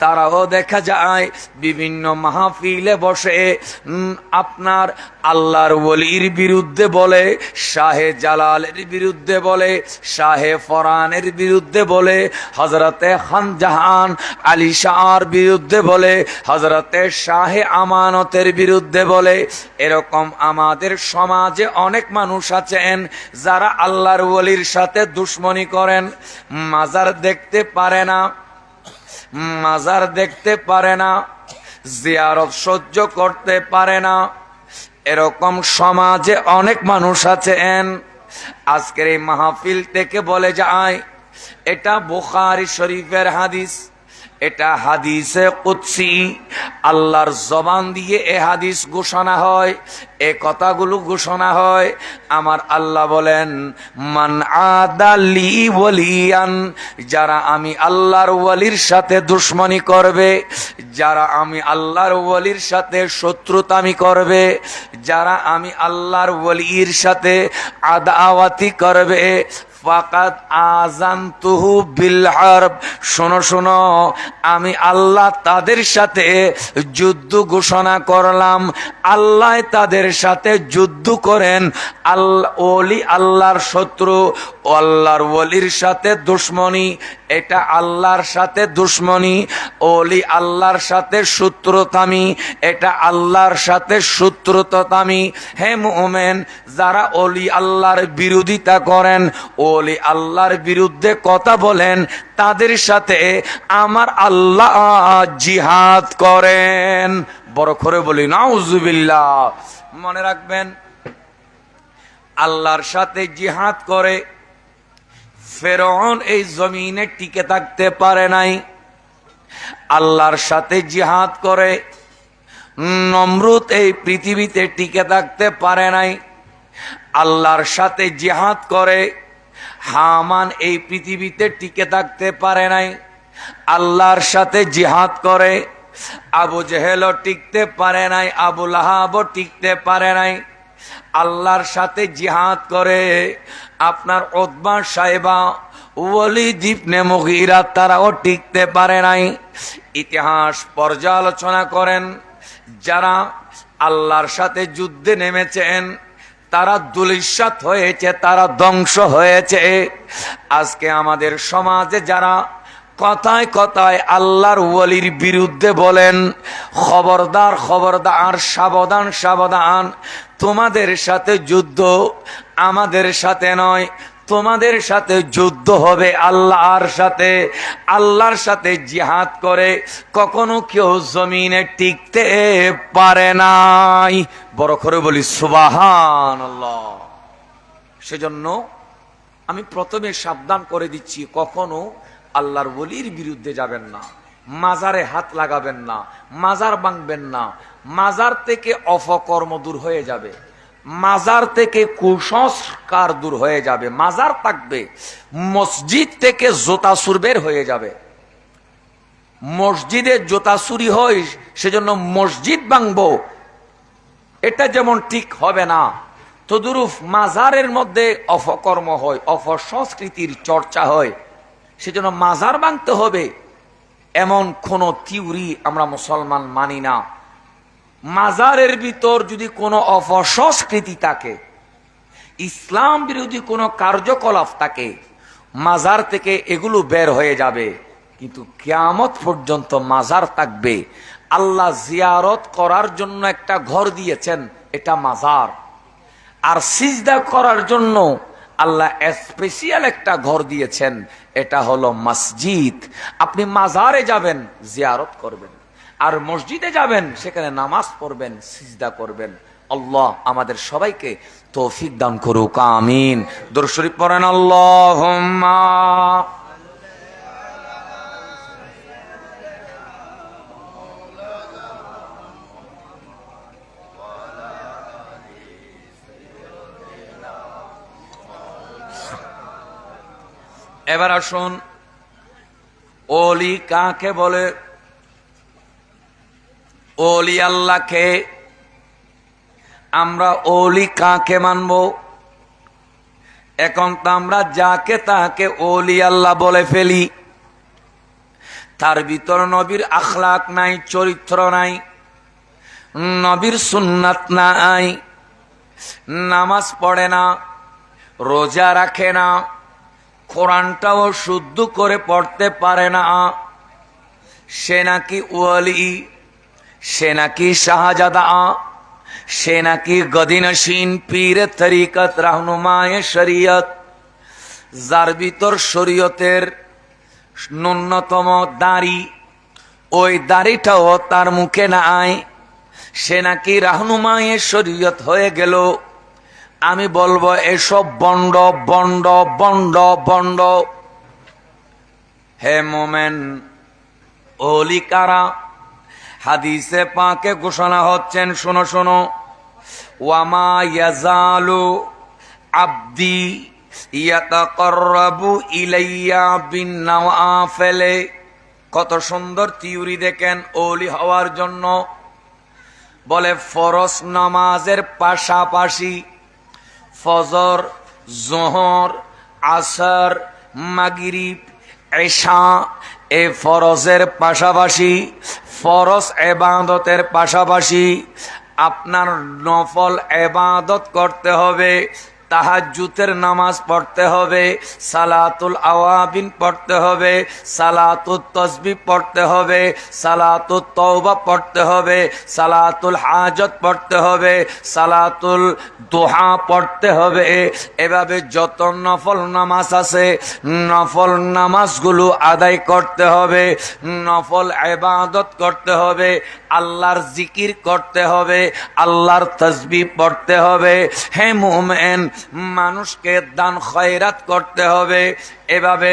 তারাও দেখা যায় বিভিন্ন মাহফিলে বসে আপনার আল্লাহর ওলির বিরুদ্ধে বলে, শাহে জালালের বিরুদ্ধে বলে, শাহে ফরানের বিরুদ্ধে বলে, হযরতে খানজাহান আলী শাহর বিরুদ্ধে বলে, হযরতে শাহে আমানতের বিরুদ্ধে বলে। এরকম আমাদের সমাজে অনেক মানুষ আছেন যারা আল্লাহর ওলির সাথে দুশমনি করেন। মাজার দেখতে পারে না, মাজার দেখতে পারে না, জিয়ারত সহ্য করতে পারে না। এরকম সমাজে অনেক মানুষ আছেন। আজকের এই মাহফিল থেকে বলে যায়, এটা বুখারী শরীফের হাদিস, এটা হাদিসে কুদসি। আল্লাহর জবান দিয়ে এ হাদিস ঘোষণা হয়, এ কথাগুলো ঘোষণা হয়। আমার আল্লাহ বলেন, মান আদালি ওয়ালিয়ান, যারা আমি আল্লাহর ওয়ালির সাথে দুশমনি করবে, যারা আমি আল্লাহর ওয়ালির সাথে শত্রুতামি করবে, যারা আমি আল্লাহর ওয়ালির সাথে আদাওয়াতি করবে, ফাকাত আযানতুহু বিল হারব, শোনো শোনো, আমি আল্লাহ তাদের সাথে যুদ্ধ ঘোষণা করলাম। আল্লাহ তাদের সাথে যুদ্ধ করেন। আল্লাহ ওলি আল্লাহর শত্রু, আল্লাহর ওলির সাথে দুশমনি, এটা আল্লাহর সাথে দুশমনি। ওলি আল্লাহর সাথে শত্রুতামি, এটা আল্লাহর সাথে শত্রুতামি। হে মুমিন, যারা ওলি আল্লাহর বিরোধিতা করেন, ওলি আল্লাহর বিরুদ্ধে কথা বলেন, তাদের সাথে আমার আল্লাহ জিহাদ করেন। বড় করে বলি নাউজুবিল্লাহ। মনে রাখবেন, আল্লাহর সাথে জিহাদ করে ফেরআউন এই জমিনে টিকে থাকতে পারে নাই। আল্লাহর সাথে জিহাদ করে নমরুদ এই পৃথিবীতে টিকে থাকতে পারে নাই। আল্লাহর সাথে জিহাদ করে হামান এই পৃথিবীতে টিকে থাকতে পারে নাই। আল্লাহর সাথে জিহাদ করে আবু জেহেলও টিকতে পারে নাই, আবু লাহাবও টিকতে পারে নাই। আল্লাহর সাথে জিহাদ করে আপনার উতবা সাইবা ওয়ালিদ ইবনে মুগীরা তারাও টিকতে পারে নাই। ইতিহাস পর্যালোচনা করেন, যারা আল্লাহর সাথে যুদ্ধে নেমেছেন তারা দুলিশাত হয়েছে, তারা ধ্বংস হয়েছে। আজকে আমাদের সমাজে যারা কথায় কথায় আল্লাহর ওয়ালির বিরুদ্ধে বলেন, খবরদার খবরদার, সাবধান সাবধান, তোমাদের সাথে যুদ্ধ আমাদের সাথে নয়, তোমাদের সাথে যুদ্ধ হবে আল্লাহর সাথে। আল্লাহর সাথে জিহাদ করে কখনো কেউ জমিনে টিকতে পারে নাই। বড় করে বলি সুবহানাল্লাহ। সেজন্য আমি প্রথমে সাবধান করে দিচ্ছি, কখনো আল্লাহর ওলির বিরুদ্ধে যাবেন না, মাজারে হাত লাগাবেন না, মাজার ভাঙবেন না। মাজার থেকে অপকর্ম দূর হয়ে যাবে, মাজার থেকে কুসংস্কার দূর হয়ে যাবে। মাজার থাকবে, মসজিদ থেকে জুতা চুর বের হয়ে যাবে। মসজিদে জুতা চুরি হয়, সেজন্য মসজিদ ভাঙবো, এটা যেমন ঠিক হবে না, তদুরূপ মাজারের মধ্যে অপকর্ম হয়, অপসংস্কৃতির চর্চা হয়, সেজন্য মাজার ভাঙতে হবে, এমন কোন থিওরি আমরা মুসলমান মানি না। মাজারের ভিতর যদি কোনো অপসংস্কৃতি থাকে, ইসলাম বিরোধী কোনো কার্যকলাপ থাকে, মাজার থেকে এগুলো বের হয়ে যাবে। কিন্তু কিয়ামত পর্যন্ত মাজার থাকবে। আল্লাহ জিয়ারত করার জন্য একটা ঘর দিয়েছেন, এটা মাজার। আর সিজদা করার জন্য আল্লাহ স্পেশাল একটা ঘর দিয়েছেন, এটা হলো মসজিদ। আপনি মাজারে যাবেন, জিয়ারত করবেন, আর মসজিদে যাবেন, সেখানে নামাজ পড়বেন, সিজদা করবেন। আল্লাহ আমাদের সবাইকে তৌফিক দান করুক, আমিন। দরুদ শরীফ পড়েন, আল্লাহুম্মা। এবার আসুন, ওলি কাকে বলে? ওলি আল্লাহকে। আমরা ওলি কাকে মানব? এখন তো আমরা যাকে তাকে ওলি আল্লাহ বলে ফেলি। তার ভিতর নবীর আখলাক নাই, চরিত্র নাই, নবীর সুন্নাত নাই, নামাজ পড়ে না, রোজা রাখে না, কোরআনটাও শুদ্ধ করে পড়তে পারে না, সে নাকি ওয়ালি, সে নাকি শাহজাদা, সে নাকি গদিনশীন পীর তরিকত রাহনুমায়ে শরীয়ত, যার ভিতর শরীয়তের ন্যূনতম দাড়ি, ওই দাড়িটাও তার মুখে নাই, সে নাকি রাহনুমায়ে শরীয়ত হয়ে গেল। আমি বলবো এসব বন্ড বন্ড বন্ড বন্ড। হে মোমেন, ওলি কারা? হাদিসে পাকে ঘোষণা হচ্ছেন, শোনো শোনো, ওয়ামা ইয়াজালু আবদি ইয়াতাকাররাবু ইলাইয়া বিন্নাওয়াফিল। কত সুন্দর থিওরি দেখেন ওলি হওয়ার জন্য। বলে ফরজ নামাজের পাশাপাশি ফজর, জোহর, আসর, মাগরিব, এশা, এই ফরজের পাশাপাশি, ফরজ ইবাদতের পাশাপাশি আপনার নফল ইবাদত করতে হবে। তাহাজ্জুদের নামাজ পড়তে হবে, সালাতুল আওয়াবিন পড়তে হবে, সালাতুত তাসবিহ পড়তে হবে, সালাতুত তওবা পড়তে হবে, সালাতুল হাজত পড়তে হবে, সালাতুল দুহা পড়তে হবে। এভাবে যত নফল নামাজ আছে, নফল নামাজগুলো আদায় করতে হবে, নফল ইবাদত করতে হবে, আল্লাহর জিকির করতে হবে, আল্লাহর তাসবিহ পড়তে হবে। হে মুমিন, মানুষকে দান খয়রাত করতে হবে। এভাবে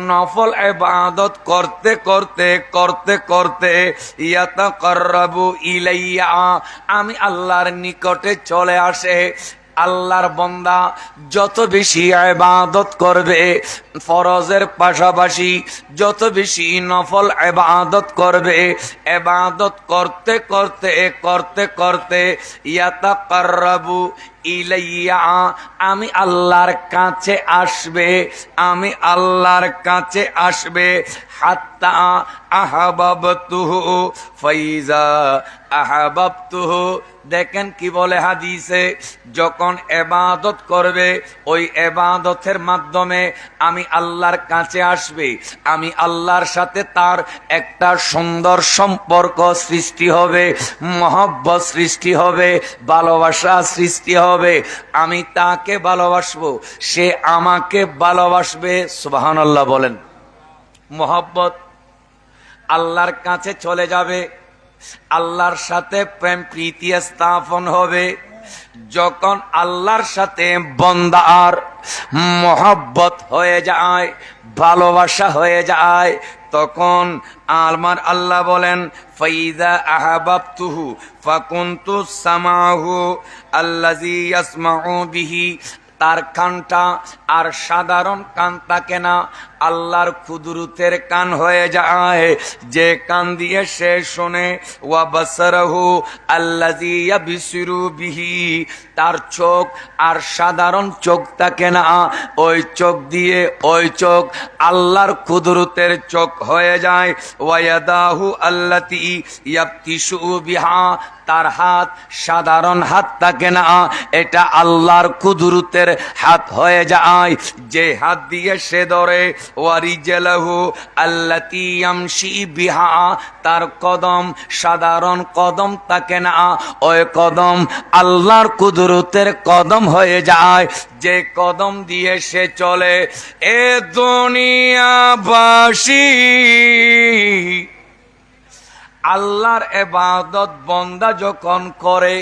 নফল ইবাদত করতে করতে করতে করতে ইয়াতাকাররাবু ইলাইয়া, আমি আল্লাহর নিকটে চলে আসে। আল্লাহর বান্দা যত বেশি ইবাদত করবে, ফরজের পাশাপাশি যত বেশি নফল ইবাদত করবে, ইবাদত করতে করতে করতে করতে ইয়াতাকাররাবু ইলাইয়া, আমি আল্লাহর কাছে আসবে, আমি আল্লাহর কাছে আসবে। হাত্তা আহাবাবতুহু ফাইজা আহাবাবতুহু। দেখেন কি বলে হাদিসে, যখন ইবাদত করবে ওই ইবাদতের মাধ্যমে আমি আল্লাহর কাছে আসবে, আমি আল্লাহর সাথে তার একটা সুন্দর সম্পর্ক সৃষ্টি হবে, মহব্বত সৃষ্টি হবে, ভালোবাসা সৃষ্টি হবে। আমি তাকে ভালোবাসবো, সে আমাকে ভালোবাসবে। সুবহানাল্লাহ বলেন। মহব্বত, আল্লাহর কাছে চলে যাবে, আল্লাহর সাথে প্রেম প্রীতি স্থাপন হবে। যখন আল্লাহর সাথে বান্দার মহব্বত হয়ে যায়, ভালোবাসা হয়ে যায়, তখন আমার আল্লাহ বলেন, ফাইদা আহাবাবতুহু ফাকুনতু সামাহু আল্লাযী ইয়াসমাউ বিহি। তার কানটা আর সাধারণ কান থাকে না, আল্লাহর কুদরতের কান হয়ে যায়, যে কান দিয়ে সে শোনে। ওয়া বাসারহু আল্লাযী ইয়াবসিরু বিহি। তার চোখ আর সাধারণ চোখ থাকে না, ওই চোখ দিয়ে, ওই চোখ আল্লাহর কুদরতের চোখ হয়ে যায়। ওয়া ইয়াদাহু আল্লাতী ইয়াবতিশু বিহা। তার হাত সাধারণ হাত থাকে না, এটা আল্লাহর কুদরতের হাত হয়ে যায়, যে হাত দিয়ে সে ধরে। ওয়ারিজালাহু আল্লাতী ইয়ামশি বিহা। তার কদম সাধারণ কদম থাকে না, ওই কদম আল্লাহর কুদরতের কদম হয়ে যায়, যে কদম দিয়ে সে চলে। এ দুনিয়াবাসী, আল্লাহর ইবাদত বান্দা যখন করে,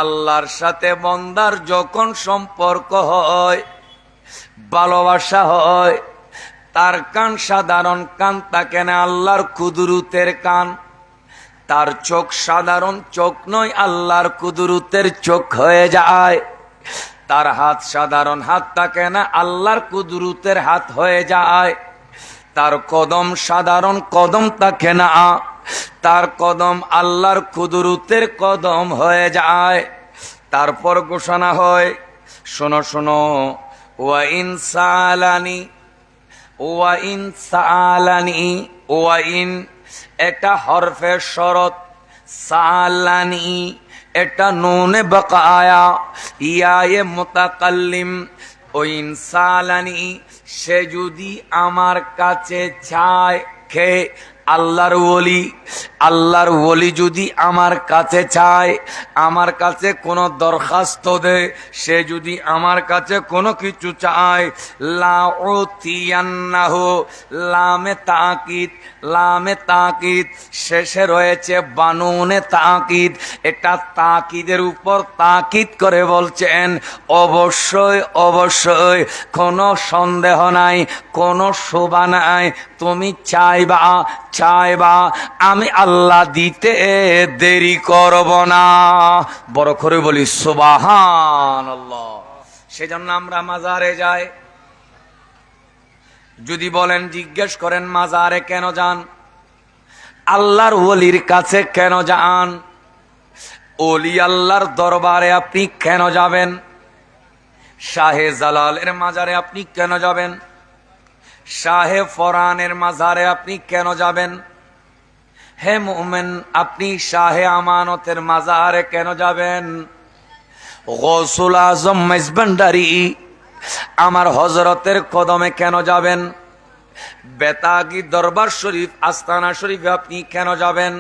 আল্লাহর সাথে বান্দার যখন সম্পর্ক হয়, ভালোবাসা হয়, তার কান সাধারণ কান থাকে না, আল্লাহর কুদরতের কান। তার চোখ সাধারণ চোখ নয়, আল্লাহর কুদরতের চোখ হয়ে যায়। তার হাত সাধারণ হাত থাকে না, আল্লাহর কুদরতের হাত হয়ে যায়। তার কদম সাধারণ কদম থাকে না, তার কদম আল্লাহর কুদরতের কদম হয়ে যায়। তারপর ঘোষণা হয়, শোনো শোনো, ওয়া ইনসালানি ওয়া ইনসালানি ওয়াইন একটা হরফে শরত, সালানি একটা নুনে বকায়া, ইয়ায়ে মুতাকাল্লিম। ওইন সালানি, সে যদি আমার কাছে চায়, খে আল্লাহর ওলি, আল্লাহর ওলি যদি আমার কাছে চায়, আমার কাছে কোনো দরখাস্ত দেয়, সে যদি আমার কাছে কোনো কিছু চায়, লা উতিয়ান্নাহু, লামে তাকিদ, লামে তাকিদ শেষে রয়েছে বানুনে তাকিদ, এটা তাকিদের উপর তাকিদ করে বলছেন অবশ্যই অবশ্যই, কোনো সন্দেহ নাই, কোনো শোভা নাই, তুমি চাইবা চাইবা, আমি আল্লাহ দিতে দেরি করব না। বড় করে বলি সুবহানাল্লাহ। সেজন্য আমরা মাজারে যাই। যদি বলেন, জিজ্ঞেস করেন মাজারে কেন যান, আল্লাহর ওলির কাছে কেন যান, ওলি আল্লাহর দরবারে আপনি কেন যাবেন, শাহে জালালের মাজারে আপনি কেন যাবেন, শাহে ফরানের মাজারে আপনি কেন যাবেন, হে মুমিন আপনি শাহে আমানতের মাজারে কেন যাবেন, গৌসুল আজম মেজবান্ডারি আমার হযরতের কদমে কেন যাবেন, বেতাগী দরবার শরীফ আস্তানা শরীফে আপনি কেন যাবেন,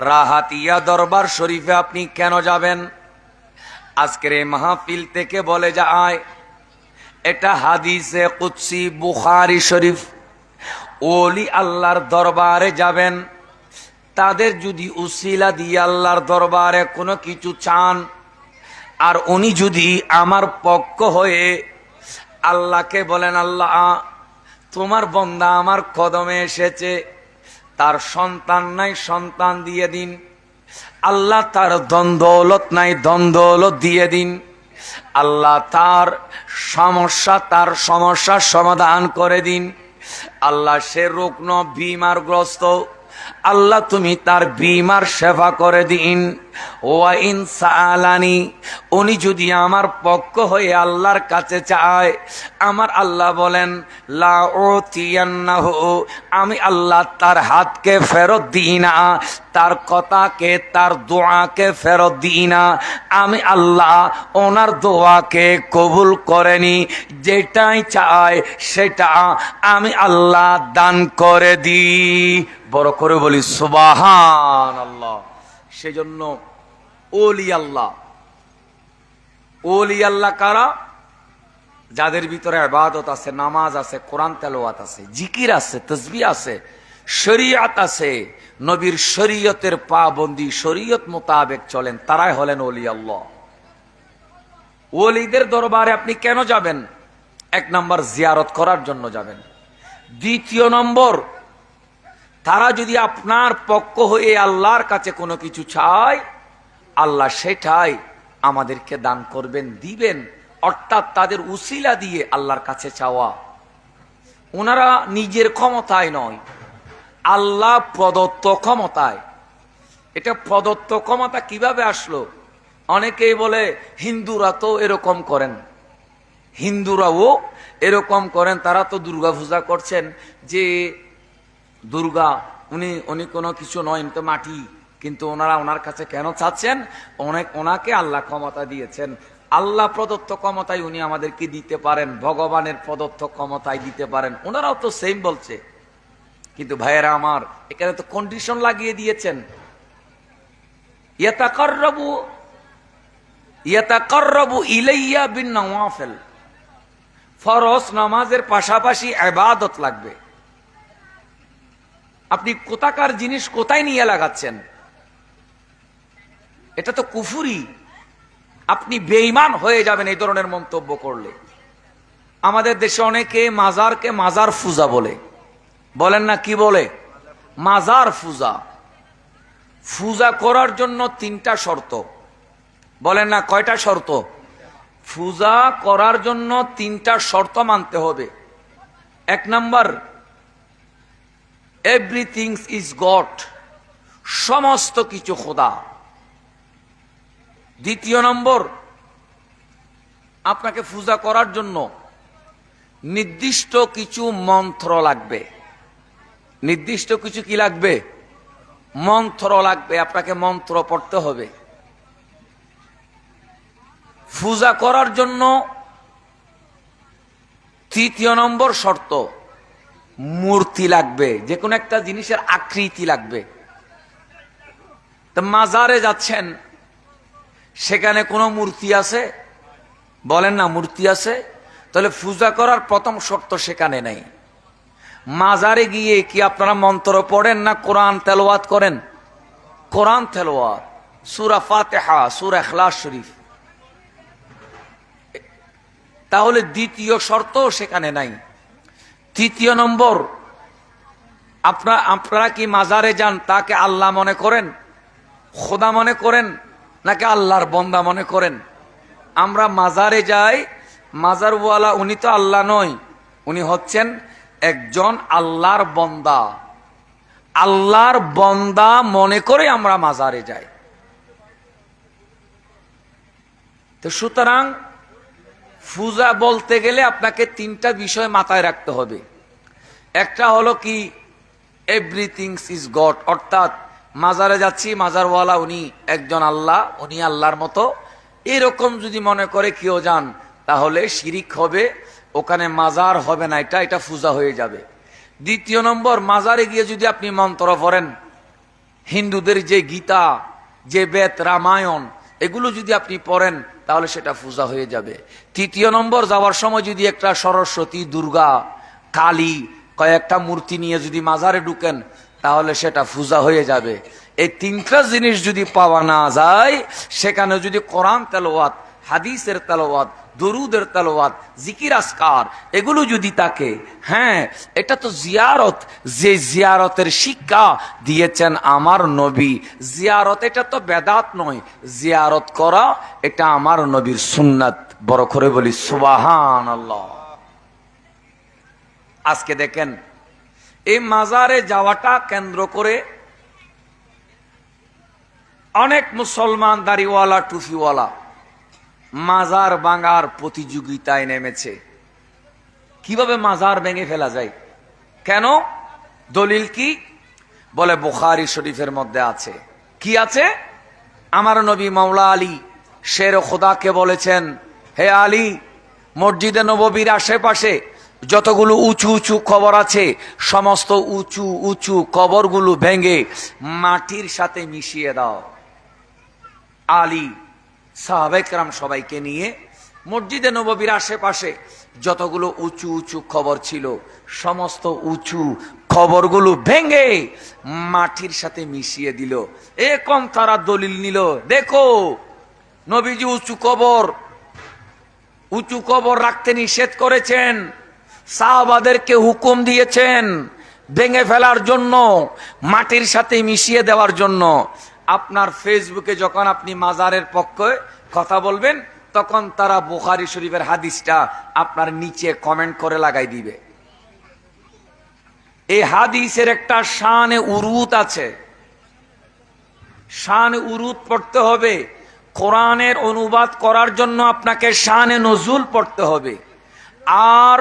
রাহাতিয়া দরবার শরীফে আপনি কেন যাবেন। আজকের এই মাহফিল থেকে বলে যায়, এটা হাদিসে কুদসি বুখারী শরীফ, ওলি আল্লাহর দরবারে যাবেন, তাদের যদি উসিলা দিয়ে আল্লাহর দরবারে কোনো কিছু চান, আর উনি যদি আমার পক্ষ হয়ে আল্লাহকে বলেন, আল্লাহ তোমার বান্দা আমার কদমে এসেছে, তার সন্তান নাই, সন্তান দিয়ে দিন, আল্লাহ তার দ্বন্দ্বলত নাই, দ্বন্দ্বলত দিয়ে দিন, আল্লাহ তার সমস্যার সমাধান করে দিন, আল্লাহ সে রুগ্ন বিমারগ্রস্ত, আল্লাহ তুমি তার বিমার সেবা করে দিন। ওয়া ইন সালানি, উনি যদি আমার পক্ষ হয়ে আল্লাহর কাছে চায়, আমার আল্লাহ বলেন লা উতিয়ান্নাহু, আমি আল্লাহ তার হাতকে ফেরত দিই না, তার কথাকে, তার দোয়াকে ফেরত দিই না, আমি আল্লাহ ওনার দোয়াকে কবুল করেনি, যেটাই চায় সেটা আমি আল্লাহ দান করে দিই। বড় করে বলি সুবহানাল্লাহ। সেজন্য ওলি আল্লাহ, ওলি আল্লাহ কারা? যাদের ভিতরে ইবাদত আছে, নামাজ আছে, কোরআন তেলাওয়াত আছে, জিকির আছে, তাসবিহ আছে, শরীয়ত আছে, নবীর শরীয়তের পাবন্দি, শরীয়ত মোতাবেক চলেন, তারাই হলেন ওলি আল্লাহ। ওলিদের দরবারে আপনি কেন যাবেন? এক নম্বর জিয়ারত করার জন্য যাবেন। দ্বিতীয় নম্বর, তারা যদি আপনার পক্ষ হয়ে আল্লাহর কাছে কোনো কিছু চায়, আল্লাহ সেটাই আমাদেরকে দান করবেন, দিবেন। অর্থাৎ তাদের উসিলা দিয়ে আল্লাহর কাছে চাওয়া, ওনারা নিজের ক্ষমতায় নয়, আল্লাহ প্রদত্ত ক্ষমতায়। এটা প্রদত্ত ক্ষমতা কিভাবে আসলো? অনেকেই বলে হিন্দুরা তো এরকম করেন, হিন্দুরাও এরকম করেন, তারা তো দুর্গা পূজা করছেন, যে দুর্গা উনি কোনো কিছু নয়, তো মাটি, কিন্তু ওনারা ওনার কাছে কেন চাচ্ছেন? ওনাকে আল্লাহ ক্ষমতা দিয়েছেন, আল্লাহ প্রদত্ত ক্ষমতায় উনি আমাদেরকে দিতে পারেন, ভগবানের প্রদত্ত ক্ষমতায় দিতে পারেন। ওনারাও তো সেম বলছে, কিন্তু ভাইয়েরা আমার, এখানে তো কন্ডিশন লাগিয়ে দিয়েছেন। ইয়াতাকাররাবু ইলাইয়া বিন নওয়াফিল, ফরজ নামাজের পাশাপাশি ইবাদত লাগবে। আপনি কোথাকার জিনিস কোথায় নিয়ে লাগাচ্ছেন? এটা তো কুফরি, আপনি বেঈমান হয়ে যাবেন এই ধরনের মন্তব্য করলে। আমাদের দেশে অনেকে মাজারকে মাজার পূজা বলে, বলেন না কি বলে? মাজার পূজা। পূজা করার জন্য 3টা শর্ত, বলেন না কয়টা শর্ত? পূজা করার জন্য 3টা শর্ত মানতে হবে। 1 নাম্বার, এভরিথিং ইজ গড, সমস্ত কিছু খোদা। 2 নম্বর, আপনাকে পূজা করার জন্য নির্দিষ্ট কিছু মন্ত্র লাগবে। নির্দিষ্ট কিছু কি লাগবে? মন্ত্র লাগবে, আপনাকে মন্ত্র পড়তে হবে। পূজা করার জন্য তৃতীয় নম্বর শর্ত, মূর্তি লাগবে, যে কোনো একটা জিনিসের আকৃতি লাগবে। তো মাজারে যাচ্ছেন, সেখানে কোনো মূর্তি আছে? বলেন না, মূর্তি আছে? তাহলে পূজা করার প্রথম শর্ত সেখানে নেই। মাজারে গিয়ে কি আপনারা মন্ত্র পড়েন না কোরআন তেলাওয়াত করেন? কোরআন তেলাওয়াত, সূরা ফাতিহা, সূরা ইখলাস শরীফ। তাহলে দ্বিতীয় শর্ত সেখানে নাই। তৃতীয় নম্বর, আপনারা কি মাজারে যান তাকে আল্লাহ মনে করেন, খোদা মনে করেন, নাকি আল্লাহর বন্দা মনে করেন? আমরা মাজারে যাই, মাজারওয়ালা উনি তো আল্লাহ নয়, উনি হচ্ছেন একজন আল্লাহর বন্দা। আল্লাহর বন্দা মনে করে আমরা মাজারে যাই। তো সুতরাং পূজা বলতে গেলে আপনাকে তিনটা বিষয় মাথায় রাখতে হবে। একটা হলো কি, এভরিথিং ইজ গড, অর্থাৎ মাজারে যাচ্ছি, মাজারওয়ালা উনি একজন আল্লাহ, উনি আল্লাহর মতো, এরকম যদি মনে করে কেউ যান তাহলে শিরিক হবে, ওখানে মাজার হবে না, এটা পূজা হয়ে যাবে। দ্বিতীয় নম্বর, মাজারে গিয়ে যদি আপনি মন্ত্র পড়েন, হিন্দুদের যে গীতা, যে বেদ, রামায়ণ, এগুলো যদি আপনি পড়েন তাহলে সেটা পূজা হয়ে যাবে। তৃতীয় নম্বর, যাওয়ার সময় যদি একটা সরস্বতী, দুর্গা, কালী কয়েকটা মূর্তি নিয়ে যদি মাজারে ঢুকেন তাহলে সেটা পূজা হয়ে যাবে। এই তিনটা জিনিস যদি পাওয়া না যায়, সেখানে যদি কোরআন তেলাওয়াত, হাদিসের তেলাওয়াত, দরুদের তেলাওয়াত, জিকির আজকার এগুলো যদি থাকে, হ্যাঁ, এটা তো জিয়ারত, যে জিয়ারতের শিক্ষা দিয়েছেন আমার নবী। জিয়ারত এটা তো বেদাত নয়, জিয়ারত করা এটা আমার নবীর সুন্নাত। বড় করে বলি সুবহানাল্লাহ। আজকে দেখেন, এই মাজারে যাওয়াটা কেন্দ্র করে অনেক মুসলমান দাড়িওয়ালা, টুপিওয়ালা মাজার ভাঙার প্রতিযোগিতায় নেমেছে। কিভাবে মাজার ভেঙে ফেলা যায়? কেন? দলিল কি? বলে বুখারী শরীফের মধ্যে আছে। কি আছে? আমার নবী মাওলা আলী শের খোদাকে বলেছেন, হে আলী, মসজিদে নববীর আশেপাশে যতগুলো উঁচু উঁচু কবর আছে, সমস্ত উঁচু উঁচু কবরগুলো ভেঙে মাটির সাথে মিশিয়ে দাও। আলী সাহাবায়ে কেরাম সবাইকে নিয়ে মসজিদে নববীর আশেপাশে যতগুলো উঁচু উঁচু কবর ছিল, সমস্ত উঁচু কবরগুলো ভেঙে মাটির সাথে মিশিয়ে দিল। এখন তারা দলিল নিল, দেখো নবীজি উঁচু কবর রাখতে নিষেধ করেছেন, সাহাবাদেরকে হুকুম দিয়েছেন ভেঙে ফেলার জন্য, মাটির সাথে মিশিয়ে দেওয়ার জন্য। আপনার ফেসবুকে যখন আপনি মাজারের পক্ষে কথা বলবেন, তখন তারা বুখারী শরীফের হাদিসটা আপনার নিচে কমেন্ট করে লাগাই দিবে। এই হাদিসের একটা শানে উরুত আছে, শানে উরুত পড়তে হবে। কোরআনের অনুবাদ করার জন্য আপনাকে শানে নজুল পড়তে হবে, আর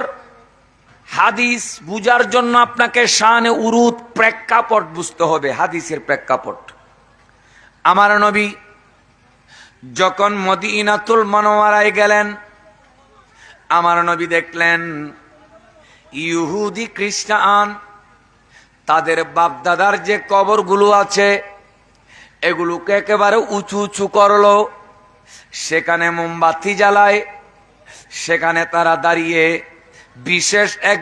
হাদিস বুঝার জন্য আপনাকে শানে উরুত, প্রেক্ষাপট বুঝতে হবে, হাদিসের প্রেক্ষাপট। আমার নবী যখন মদিনাতুল মুনাওয়ারায় গেলেন, আমার নবী দেখলেন ইহুদি খ্রিস্টান তাদের বাপদাদার যে কবরগুলো আছে এগুলোকে একেবারে উঁচু উঁচু করলো, সেখানে মোমবাতি জ্বালায়, সেখানে তারা দাঁড়িয়ে বিশেষ এক